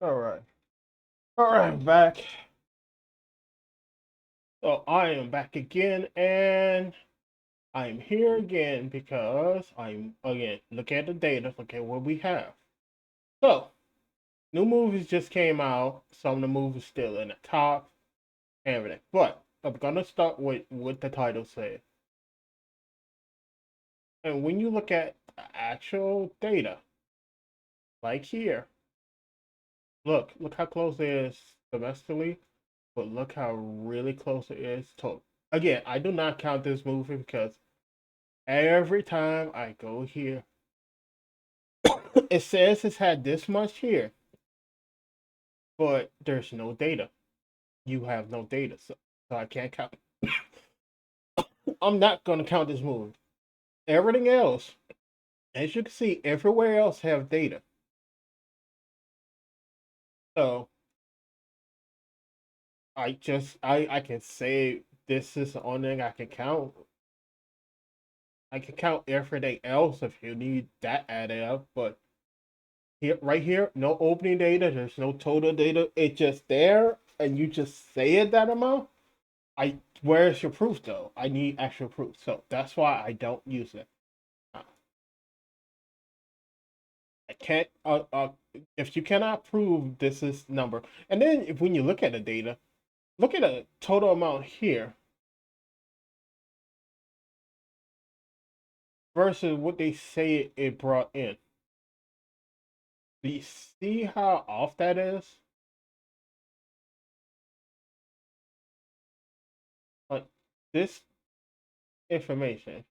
All right. All right, back. So I am back again, and I'm here again because I'm again look at the data, look at what we have. So new movies just came out. Some of the movies still in the top, and everything. But I'm gonna start with what the title says. And when you look at the actual data, like here, look how close it is domestically, but look how really close it is to. Again, I do not count this movie because every time I go here, it says it's had this much here, but there's no data. You have no data, so I can't count. I'm not gonna count this movie. Everything else, as you can see, everywhere else have data. So I can say this is the only thing I can count. I can count everything else if you need that added up, but here, right here, no opening data. There's no total data. It's just there, and you just say it that amount. I Where's your proof though? I need actual proof, so that's why I don't use it. I can't. If you cannot prove this is number, and then if when you look at the data, look at the total amount here versus what they say it brought in. Do you see how off that is? Like this information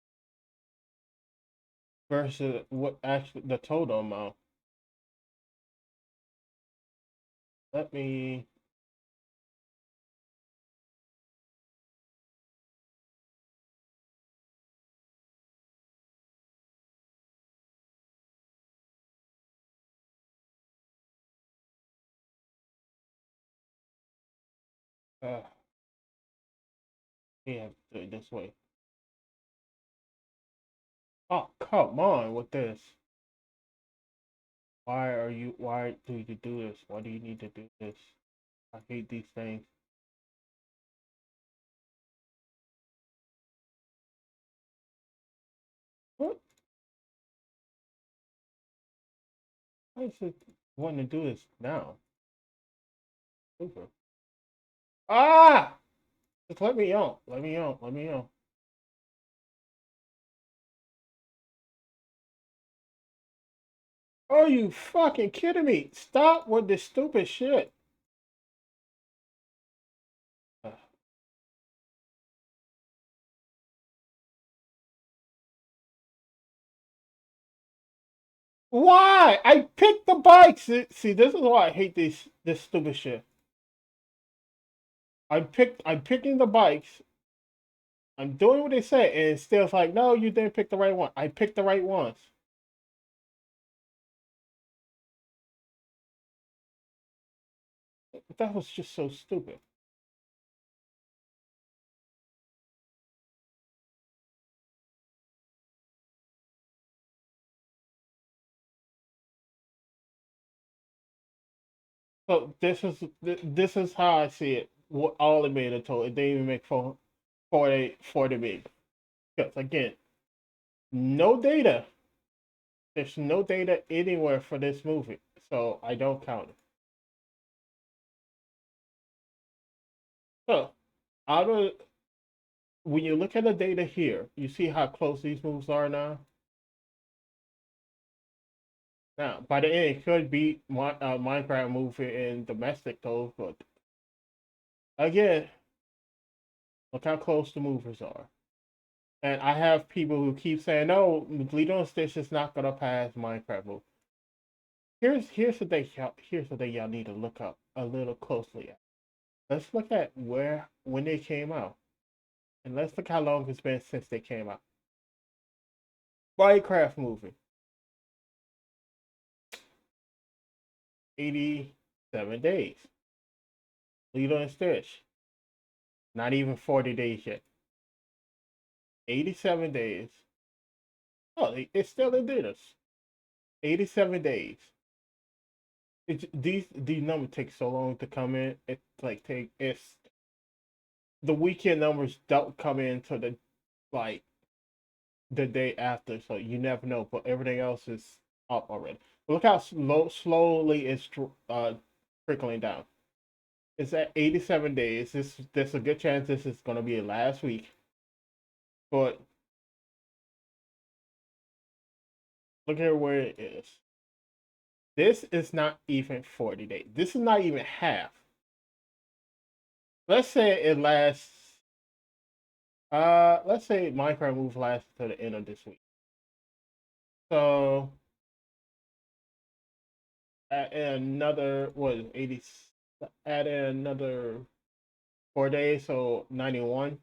versus what actually the total amount. Let me. Uh, yeah, do it this way. Oh, come on with this. Why do you do this? Why do you need to do this? I hate these things. What? Why is it wanting to do this now? Super. Ah! Just let me on. Let me on. Let me on. Are you fucking kidding me? Stop with this stupid shit. Uh, Why? I picked the bikes. See, this is why I hate this stupid shit. I'm picking the bikes. I'm doing what they say, and it's still like, no, you didn't pick the right one. I picked the right ones. That was just so stupid. So this is how I see it. What all it made a total. It didn't even make 40 big. Because again, no data. There's no data anywhere for this movie, so I don't count it. So out of when you look at the data here, you see how close these moves are now. Now, by the end, it could beat Minecraft movie in domestic though, but again, look how close the movers are. And I have people who keep saying, "No, Lilo Stitch is not gonna pass Minecraft movie." Here's the thing. Here's the thing y'all need to look up a little closely at. Let's look at where when they came out, and let's look how long it's been since they came out. Minecraft movie, 87 days. Lilo and Stitch, not even 40 days yet. 87 days. Oh, it's still in theaters. 87 days. These numbers take so long to come in. It's the weekend numbers don't come in till like the day after, so you never know. But everything else is up already. Look how slowly it's trickling down. It's at 87 days. There's a good chance this is gonna be last week. But look at where it is. This is not even 40 days. This is not even half. Let's say it lasts. Let's say Minecraft move lasts to the end of this week. So add another what is 80? Add in another 4 days, so 91.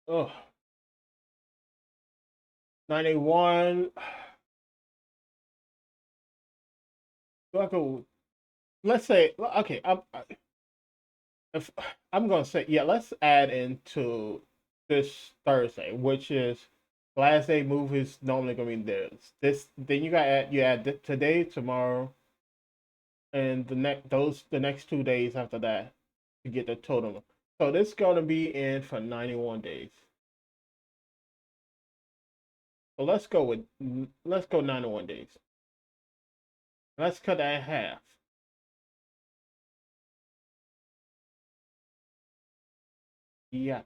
Oh, 91. Do I go? Let's say okay. If I'm gonna say yeah, let's add into this Thursday, which is last day movies normally gonna be there. This then you add today, tomorrow, and the next 2 days after that to get the total. So this is gonna be in for 91 days. So let's go 91 days. Let's cut that in half. Yeah.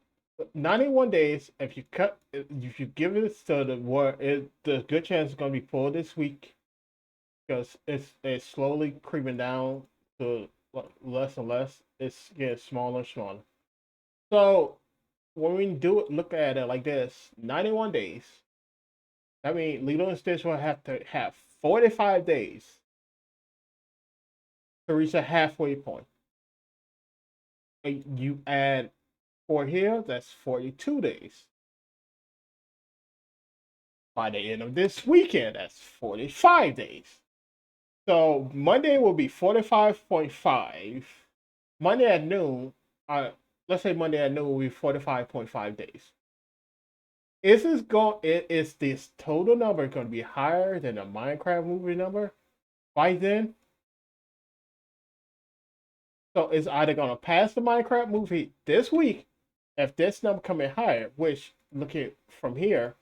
91 days. If you give it to the war, the good chance it's gonna be full this week because it's slowly creeping down to less and less. It's getting smaller and smaller. So when we do it, look at it like this: 91 days. I mean, Lilo and Stitch will have to have 45 days to reach a halfway point. And you add 4 here, that's 42 days. By the end of this weekend, that's 45 days. So Monday will be 45.5. Monday at noon, let's say Monday at noon will be 45.5 days. Is this total number going to be higher than the Minecraft movie number by then? So it's either going to pass the Minecraft movie this week if this number come in higher, which look from here,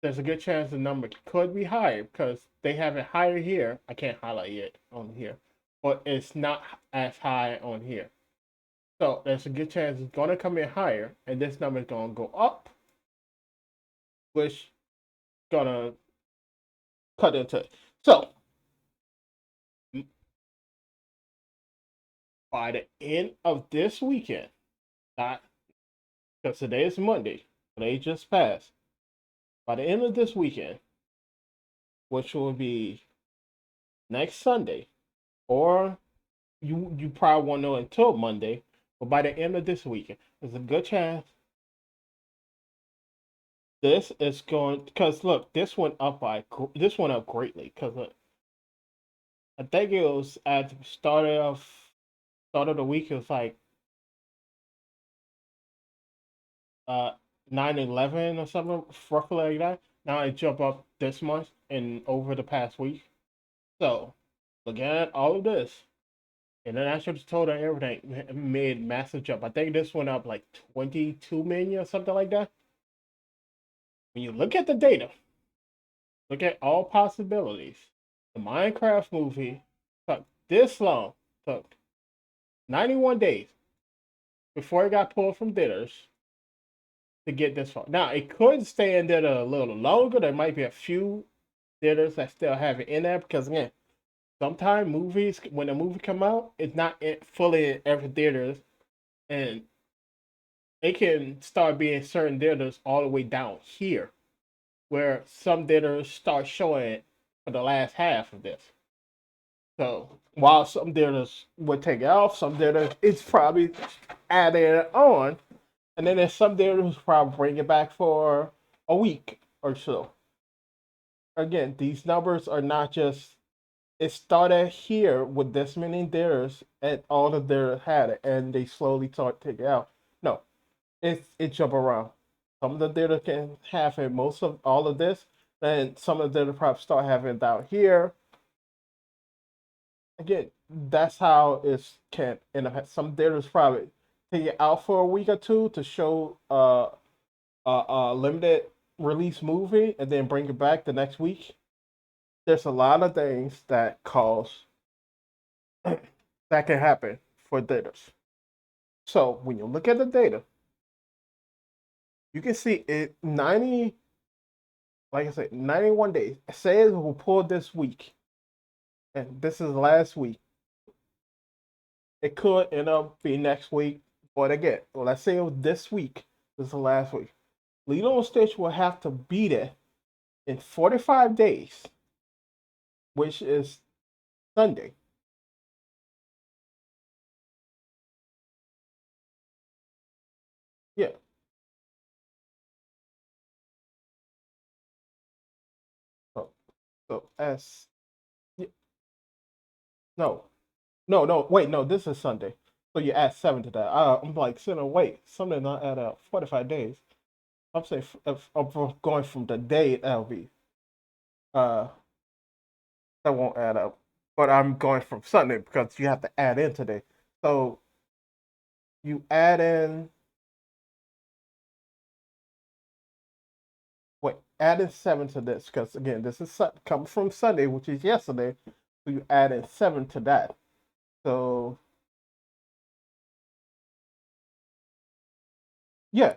there's a good chance the number could be higher because they have it higher here. I can't highlight it on here, but it's not as high on here. So there's a good chance it's going to come in higher, and this number is going to go up, which is going to cut into it. So by the end of this weekend, not because today is Monday, today just passed. By the end of this weekend, which will be next Sunday, or you probably won't know until Monday, but by the end of this weekend, there's a good chance this is going because look, this went up greatly because I think it was at the start of the week. It was like uh 9/11 or something roughly like that. Now it jumped up this much and over the past week. So looking at all of this, international total and everything made massive jump. I think this went up like 22 million or something like that. When you look at the data, look at all possibilities. The Minecraft movie took this long, took 91 days before it got pulled from theaters to get this far. Now, it could stay in there a little longer. There might be a few theaters that still have it in there because, again, sometimes movies, when a movie come out, it's not fully in every theater, and it can start being certain theaters all the way down here, where some theaters start showing it for the last half of this. So while some theaters would take it off, some theaters it's probably adding it on, and then there's some theaters probably bring it back for a week or so. Again, these numbers are not just it started here with this many theaters, and all the theaters had it, and they slowly start taking it out. No, it jump around. Some of the data can have it most of all of this. Then some of the data probably start having it down here. Again, that's how it can end up. Some data is probably take it out for a week or two to show a limited release movie and then bring it back the next week. There's a lot of things that cause that can happen for data. So when you look at the data, you can see it 90, like I said, 91 days. It says we'll pull this week, and this is last week. It could end up being next week, but again, let's say it was this week. This is the last week. Lilo Stitch will have to beat it in 45 days, which is Sunday. Yeah. So, so as yeah, no, no. Wait, no. This is Sunday. So you add 7 to that. I'm like, wait, something not add up. 45 days. I'm saying if I'm going from the day that'll be uh that won't add up. But I'm going from Sunday because you have to add in today. So you add in wait, add in 7 to this because again, this is comes from Sunday, which is yesterday. So you add in 7 to that. So yeah.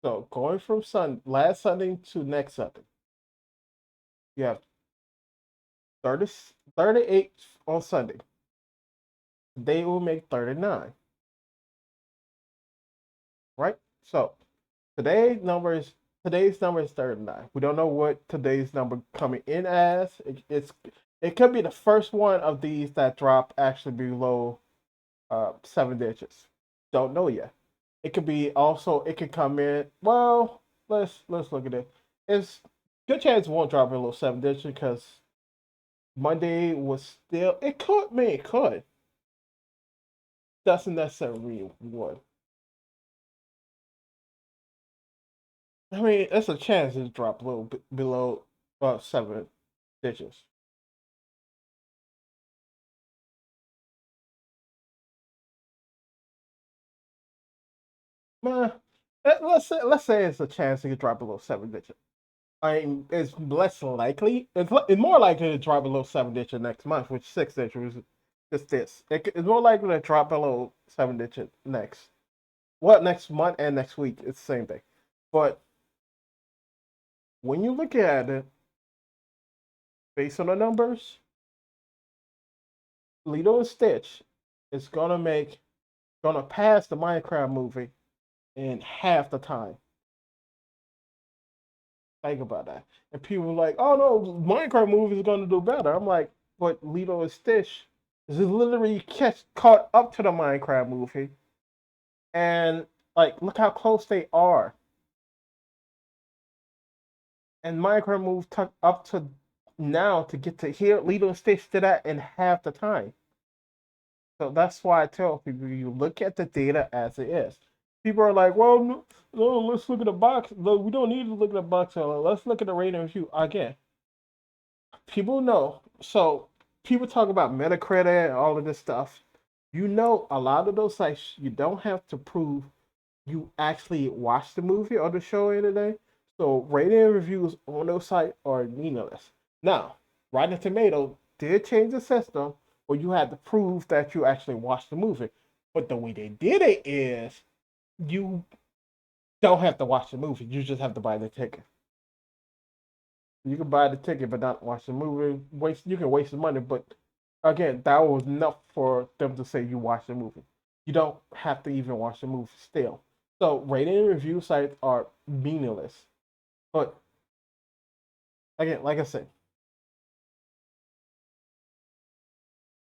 So going from last Sunday to next Sunday, you have 30, 38 on Sunday. They will make 39, right? So today's number is 39. We don't know what today's number coming in as. It could be the first one of these that drop actually below 7 digits. Don't know yet. It could be also it could come in. Well, let's look at it. It's good chance it won't drop below 7 digits because Monday was still. It could, man, it could. Doesn't necessarily mean would. I mean, it's a chance it drop a little bit below 7 digits. Man, let's say it's a chance it could drop below 7 digits. I mean, it's less likely. It's more likely to drop below 7 digits next month, which 6 digits is this. It's more likely to drop below 7 digits next. Well, next month and next week, it's the same thing. But when you look at it based on the numbers, Lilo and Stitch is gonna pass the Minecraft movie in half the time. Think about that. And people are like, "Oh no, Minecraft movie is gonna do better." I'm like, "But Lilo and Stitch is literally caught up to the Minecraft movie, and like, look how close they are." And Minecraft moved up to now to get to here. Lilo and Stitch did that in half the time. So that's why I tell people you look at the data as it is. People are like, well, no, let's look at the box. No, we don't need to look at the box. Let's look at the rating review. Again, people know. So people talk about Metacritic and all of this stuff. You know, a lot of those sites, you don't have to prove you actually watched the movie or the show today. So rating and reviews on those sites are meaningless. Now, Rotten Tomato did change the system where you had to prove that you actually watched the movie. But the way they did it is you don't have to watch the movie. You just have to buy the ticket. You can buy the ticket but not watch the movie. You can waste the money, but again, that was enough for them to say you watch the movie. You don't have to even watch the movie still. So rating and review sites are meaningless. But again, like I said,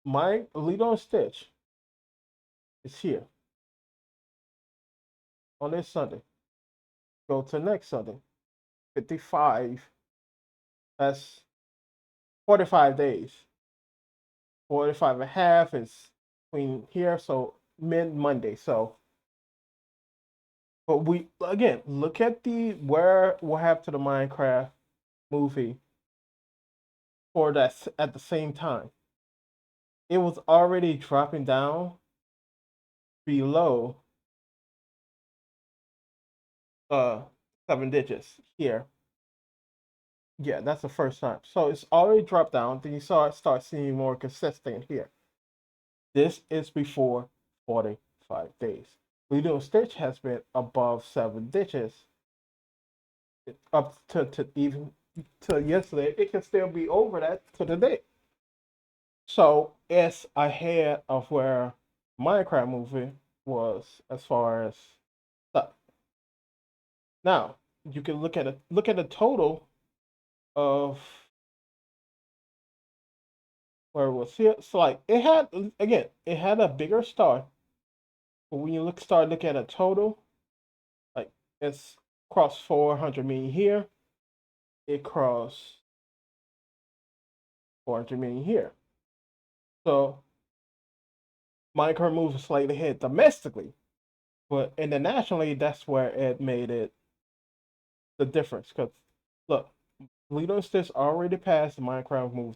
my Lilo and Stitch is here on this Sunday. Go to next Sunday. 55. That's 45 days. 45 and a half is between here. So mid Monday. So, but we again look at the where what happened to the Minecraft movie for that at the same time. It was already dropping down below uh 7 digits here. Yeah, that's the first time. So it's already dropped down. Then you saw it start seeing more consistent here. This is before 45 days. Lilo Stitch has been above 7 digits up to even to yesterday. It can still be over that to the day. So it's ahead of where Minecraft movie was as far as stuff. Now you can look at the total of where it was here. So like it had again, it had a bigger start, but when you start looking at a total, like it's crossed 400 million here, it crossed 400 million here. So Minecraft moved slightly ahead domestically, but internationally, that's where it made it the difference. Because look, Lilo Stitch already passed Minecraft move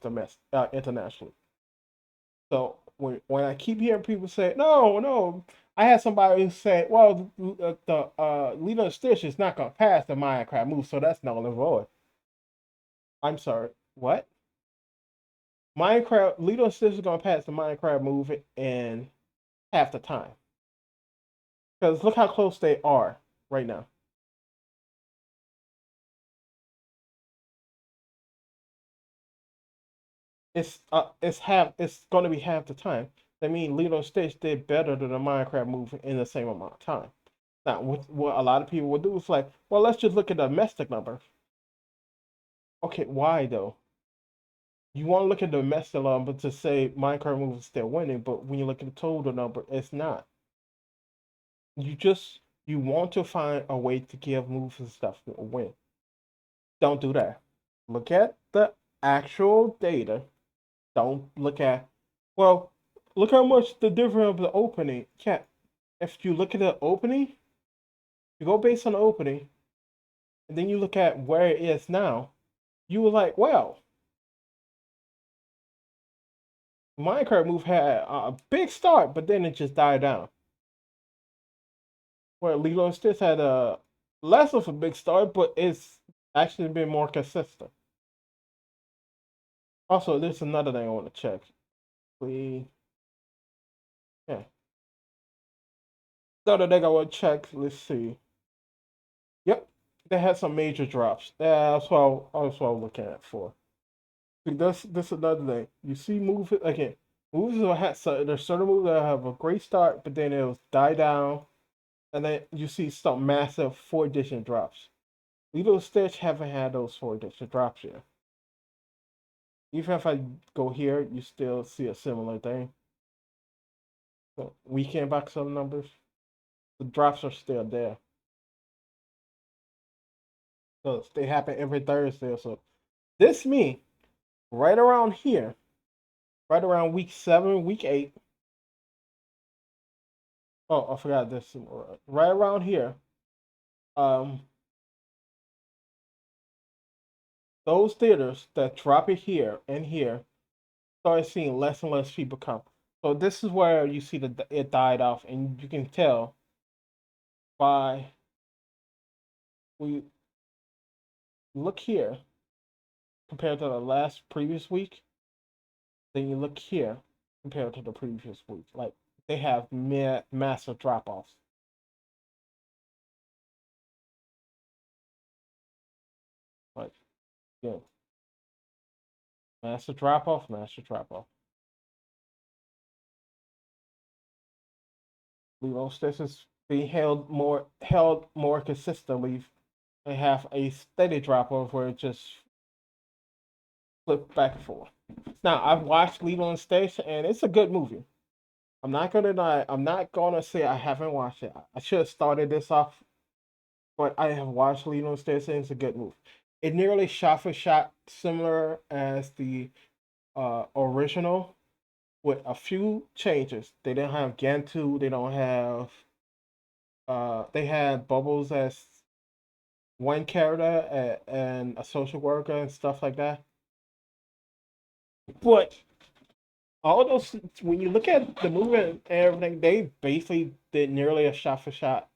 internationally. So when I keep hearing people say, no, no, I had somebody who said, well, the Lilo Stitch is not gonna pass the Minecraft move, so that's null and void. I'm sorry, what? Minecraft Lilo Stitch is gonna pass the Minecraft move in half the time. Because look how close they are right now. It's going to be half the time. That means Lilo Stitch did better than the Minecraft movie in the same amount of time. Now, what a lot of people will do is like, well, let's just look at the domestic number. Okay, why though? You want to look at the domestic number to say Minecraft movie is still winning, but when you look at the total number, it's not. You just you want to find a way to give movies and stuff a win. Don't do that. Look at the actual data. Don't look at, well, look how much the difference of the opening. Yeah, if you look at the opening, you go based on the opening, and then you look at where it is now, you were like, well, Minecraft Move had a big start, but then it just died down. Where Lilo and Stitch had a less of a big start, but it's actually been more consistent. Also, there's another thing I want to check. We, yeah, the other thing I want to check. Let's see. Yep, they had some major drops. That's what I'm looking at for. This another thing. You see movies again. Movies will have there's certain movies that have a great start, but then it'll die down, and then you see some massive 4 edition drops. Lilo Stitch haven't had those 4 edition drops yet. Even if I go here, you still see a similar thing. So weekend box of numbers, the drops are still there. So they happen every Thursday. So this me right around here, right around week 7, week 8. Oh, I forgot this. Right around here, um, those theaters that drop it here and here started seeing less and less people come. So this is where you see that it died off, and you can tell by we look here compared to the last previous week. Then you look here compared to the previous week. Like they have massive drop offs. Like yeah, massive drop off, massive drop off. Lilo Stitch is being held more consistently. They have a steady drop off where it just flips back and forth. Now I've watched Lilo and Stitch and it's a good movie. I'm not gonna lie. I'm not gonna say I haven't watched it. I should have started this off, but I have watched Lilo and Stitch and it's a good movie. It nearly shot for shot similar as the original, with a few changes. They didn't have Gantu. They don't have. They had Bubbles as one character and a social worker and stuff like that. But all those, when you look at the movie and everything, they basically did nearly a shot for shot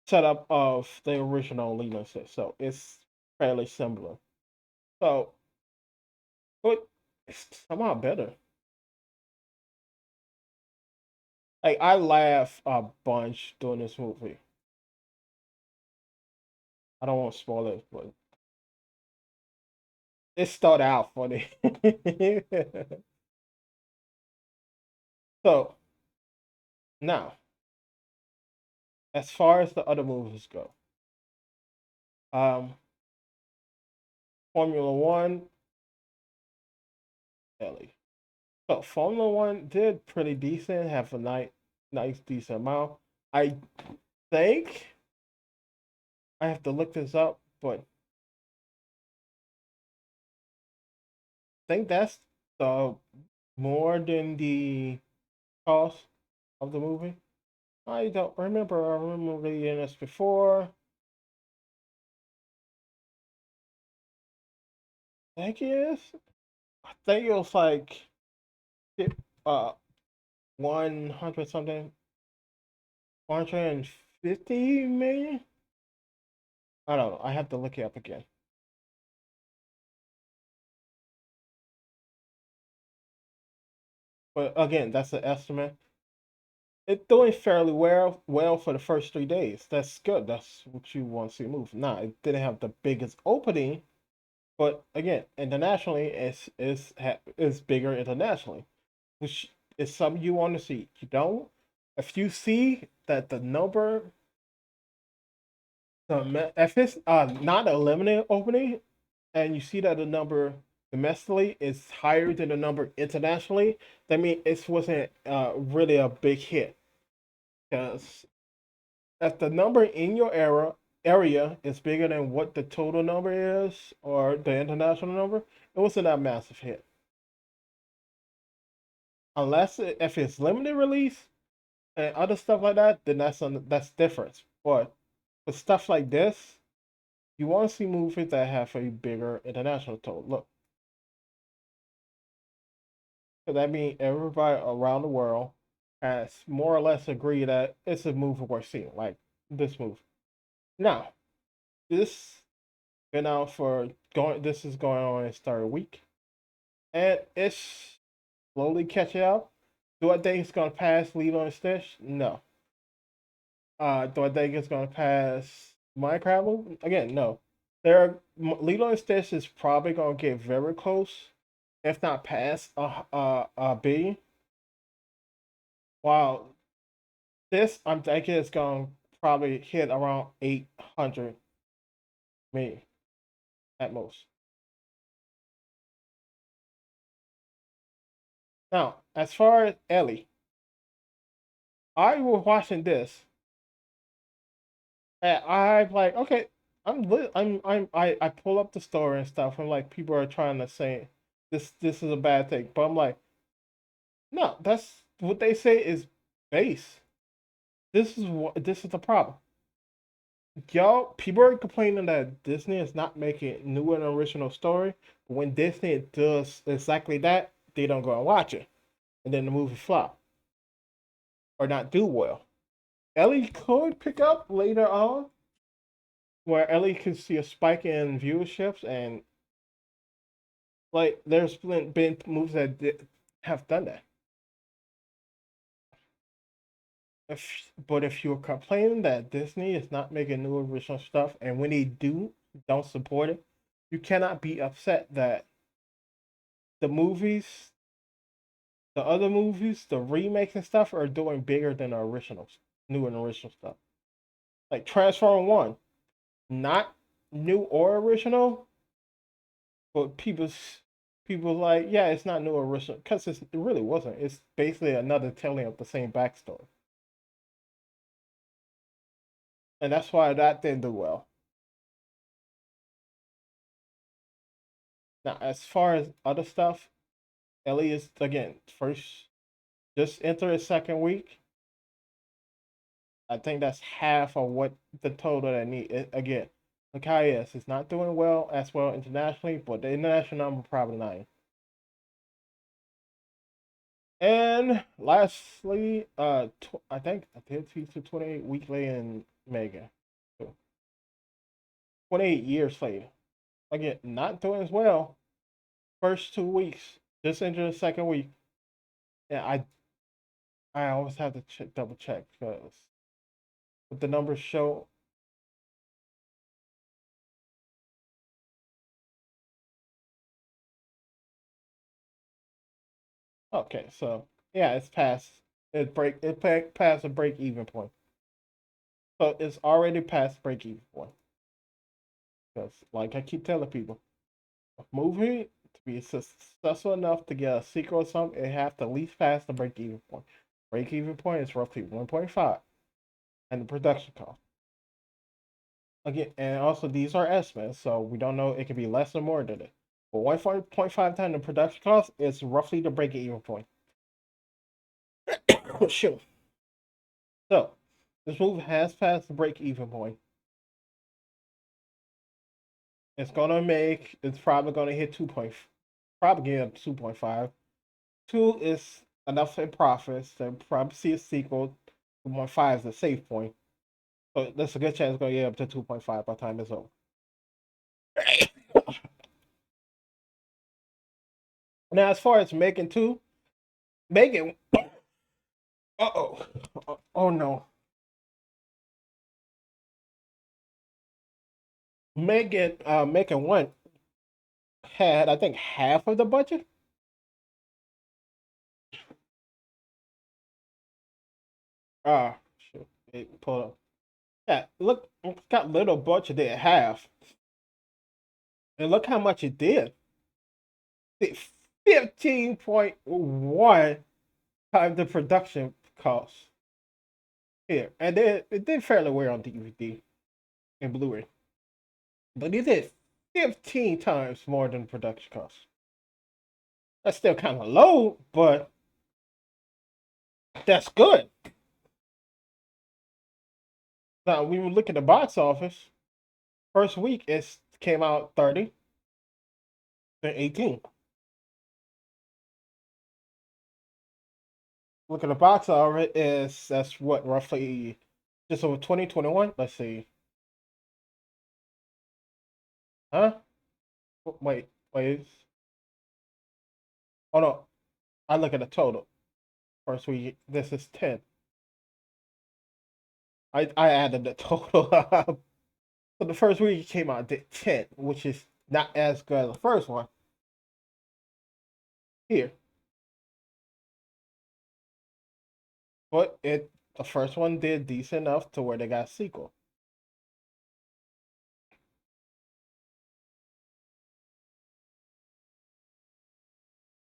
setup of the original Lilo Stitch. So it's fairly similar. So, but it's somehow better. Like I laugh a bunch during this movie. I don't want to spoil it, but it started out funny. So now, as far as the other movies go, um, Formula One, Ellie. So Formula One did pretty decent, have a nice decent amount. I think I have to look this up, but I think that's the more than the cost of the movie. I don't remember. I remember reading this before. I think it is. I think it was like uh 100 something, 150 million. I don't know. I have to look it up again. But again, that's an estimate. It's doing fairly well for the first 3 days. That's good. That's what you want to see a movie. Nah, it didn't have the biggest opening, but again, internationally, it's bigger internationally, which is something you want to see. You don't. If you see that the number, if it's not a limited opening, and you see that the number domestically is higher than the number internationally, that means it wasn't really a big hit. Because if the number in your area is bigger than what the total number is or the international number, it wasn't a massive hit. If it's limited release and other stuff like that, then that's different. But for stuff like this, you want to see movies that have a bigger international total. Look, so that means everybody around the world has more or less agreed that it's a movie worth seeing, like this movie. Now, this been out for going. This is going on its third week, and it's slowly catching up. Do I think it's gonna pass Lilo and Stitch? No. Do I think it's gonna pass Minecraft? Again, no. Lilo and Stitch is probably gonna get very close, if not past a B. While this, I'm thinking it's gonna probably hit around 800 million at most. Now, as far as Ellie, I was watching this, and I'm like, okay, I pull up the story and stuff, and like people are trying to say this is a bad thing, but I'm like, no, that's what they say is base. This is the problem. Y'all, people are complaining that Disney is not making new and original story, but when Disney does exactly that, they don't go and watch it, and then the movie flop or not do well. Ellie could pick up later on, where Ellie could see a spike in viewerships, and like there's been movies that have done that. If you're complaining that Disney is not making new original stuff, and when they do, don't support it, you cannot be upset that the movies, the other movies, the remakes and stuff are doing bigger than the originals, new and original stuff. Like Transform One, not new or original, but people like, yeah, it's not new or original because it really wasn't. It's basically another telling of the same backstory, and that's why that didn't do well. Now, as far as other stuff, Ellie is again first, just enter his second week. I think that's half of what the total that I need. Again, look how he is. He's not doing well as well internationally, but the international number probably 9. And lastly, I think I did feature 28 weekly in Mega. So 28 years later. Again, not doing as well. First 2 weeks, just into the second week. Yeah, I always have to double check because the numbers show. Okay, so yeah, it's past passed a break even point. So it's already past break even point. Because like I keep telling people, a movie to be successful enough to get a sequel or something, it have to at least pass the break even point. Break even point is roughly 1.5, and the production cost. Again, and also these are estimates, so we don't know. It could be less or more than it. But 1.5 times the production cost is roughly the break even point. Shoot. So this movie has passed the break even point. It's gonna make. It's probably gonna hit 2 point. Probably get up to 2.5. 2 is enough in profits to probably see a sequel. 2.5 is the safe point. So there's a good chance it's gonna get up to 2.5 by the time it's over. Now, as far as making 2, making. Oh no. Making 1 had, I think, half of the budget. Shoot. It pulled up. Yeah, look, it's got little budget it have. And look how much it did. 15.1 times the production cost here, and it did fairly well on DVD and Blu-ray, but it did 15 times more than production cost. That's still kind of low, but that's good. Now we look at the box office. First week it came out 30, then 18. Look at the box office is that's what roughly just over 2021. Let's see, huh? Wait. Oh no, I look at the total. First week, this is 10. I added the total up. So the first week it came out at 10, which is not as good as the first one. Here. But the first one did decent enough to where they got a sequel.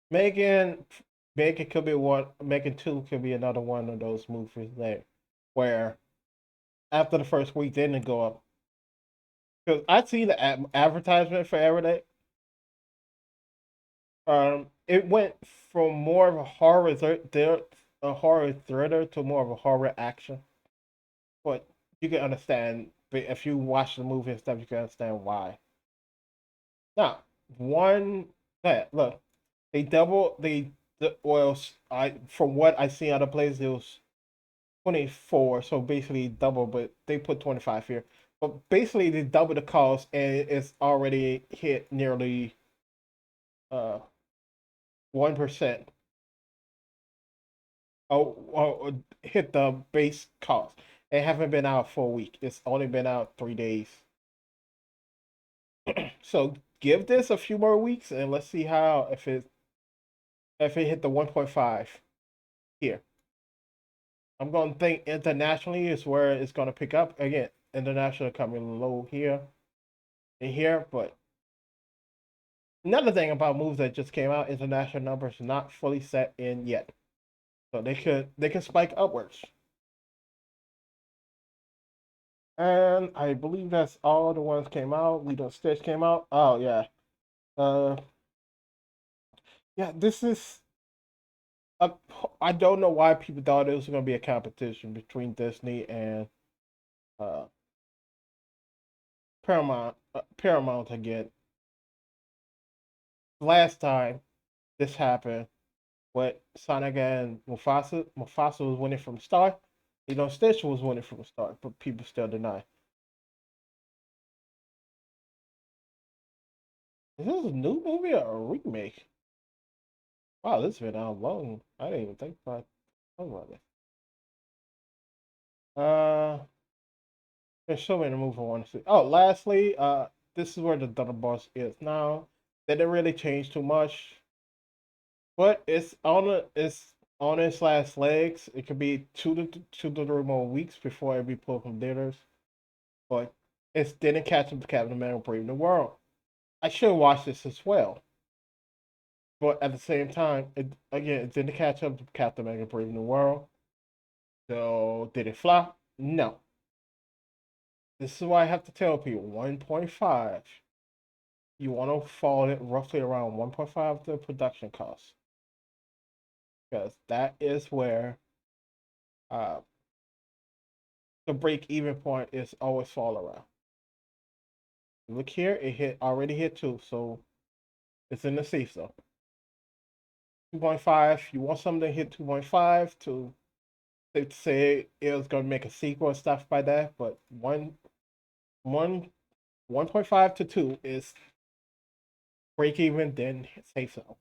Megan Megan could be one Megan 2 could be another one of those movies there where after the first week they didn't go up. Because I see the advertisement for everyday. It went from more of a a horror thriller to more of a horror action. But you can understand, but if you watch the movie and stuff, you can understand why. Now, one that look, they double well, I from what I see other places, it was 24, so basically double, but they put 25 here. But basically, they double the cost, and it's already hit nearly 1%. Hit the base cost. It haven't been out for a week. It's only been out 3 days. So give this a few more weeks, and let's see how if it hit the 1.5 here. I'm going to think internationally is where it's going to pick up again. International coming low here and here, but another thing about moves that just came out, international numbers not fully set in yet, so they can spike upwards. And I believe that's all the ones came out. Lilo Stitch came out. Oh yeah. Uh, Yeah, this is a, I don't know why people thought it was going to be a competition between Disney and uh, Paramount again. Last time this happened, what Sonic and Mufasa was winning from the start. Stitch was winning from the start, but people still deny. Is this a new movie or a remake? Wow, this has been out long. I didn't even think about it. There's so many movies I want to see. Oh, lastly, this is where the Thunder Boss is now. They didn't really change too much, but it's on its last legs. It could be 2 to 3 more weeks before it be pulled from theaters. But it didn't catch up to Captain America: Brave New World. I should watch this as well, but at the same time, it didn't catch up to Captain America: Brave New World. So did it flop? No. This is why I have to tell people 1.5. You want to fall it roughly around 1.5 the production cost, because that is where uh, the break even point is always fall around. Look here, it already hit 2, so it's in the safe zone. 2.5. You want something to hit 2.5 to say it was gonna make a sequel and stuff by that, but 1.5 to 2 is break even, then safe zone.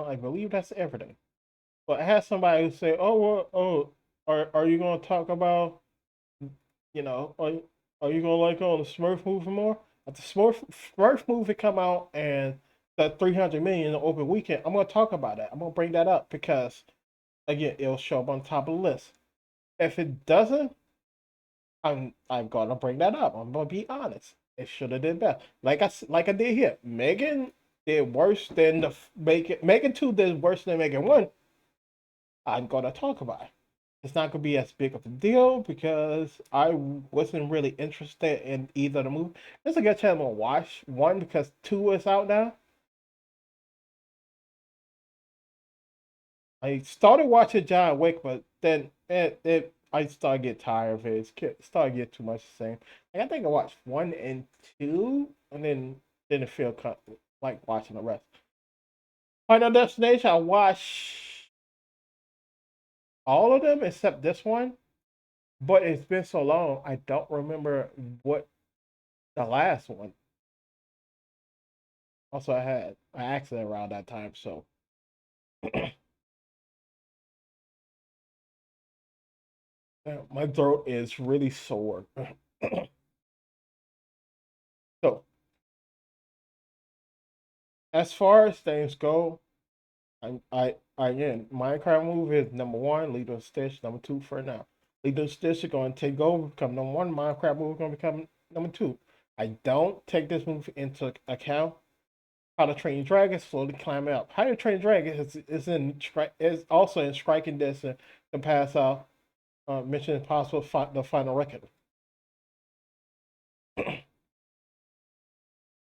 I believe that's everything. But I had somebody who say, "Oh, well, are you gonna talk about, you know, are you gonna like on the Smurf movie more? If the Smurf movie come out and the 300 million in the open weekend, I'm gonna talk about that. I'm gonna bring that up because again, it'll show up on top of the list. If it doesn't, I'm gonna bring that up. I'm gonna be honest. It should have did better. Like I did here. Megan did worse than the Megan. Megan 2 did worse than Megan 1. I'm gonna talk about it. It's not gonna be as big of a deal because I wasn't really interested in either of the movie. There's a good chance I'm gonna watch one because 2 is out now. I started watching John Wick, but then I started get tired of it. It started get too much the same. Like, I think I watched 1 and 2, and then didn't feel like watching the rest. Final Destination, I watched all of them except this one, but it's been so long I don't remember what the last one. Also, I had an accident around that time, so my throat is really sore. So, as far as things go, I again, Minecraft movie is number one. Lilo Stitch number two for now. Lilo Stitch is going to take over, become number one. Minecraft movie is going to become number two. I don't take this movie into account. How to Train Your Dragon slowly climbing up. How to Train Your Dragon is also in striking distance to pass out Mission Impossible the final record.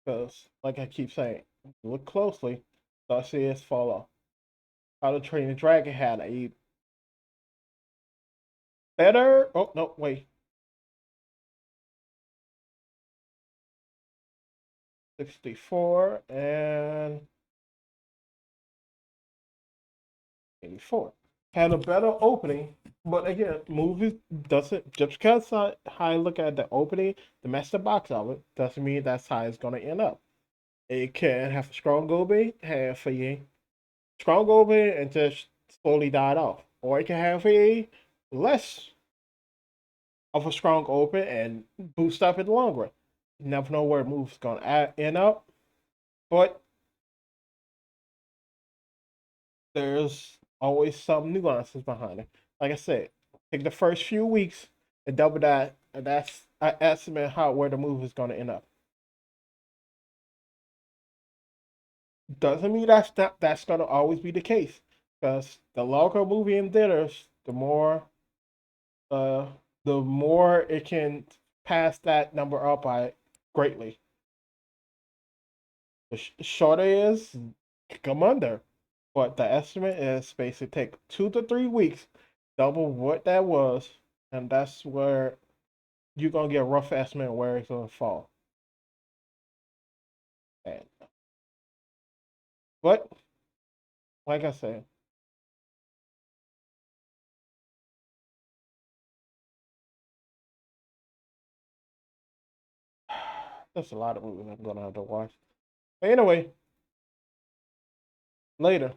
Because, like I keep saying, look closely, they'll see it's fall off. How to Train Your Dragon had a better. Oh no, wait. 64 and 84 had a better opening, but again, movies doesn't just because I look at the opening, the master box of it doesn't mean that's how it's gonna end up. It can have a strong opening, have a strong opening, and just slowly died off, or it can have a less of a strong open and boost up in the long run. You never know where a move's gonna end up, but there's always some nuances behind it. Like I said, take the first few weeks and double that, and that's I estimate how where the movie is gonna end up. Doesn't mean that's gonna always be the case, because the longer a movie in theaters, uh, the more it can pass that number up by greatly. The shorter is come under, but the estimate is basically take 2 to 3 weeks, double what that was, and that's where you're gonna get a rough estimate where it's gonna fall. And, but like I said, there's a lot of movies I'm gonna have to watch. But anyway, later.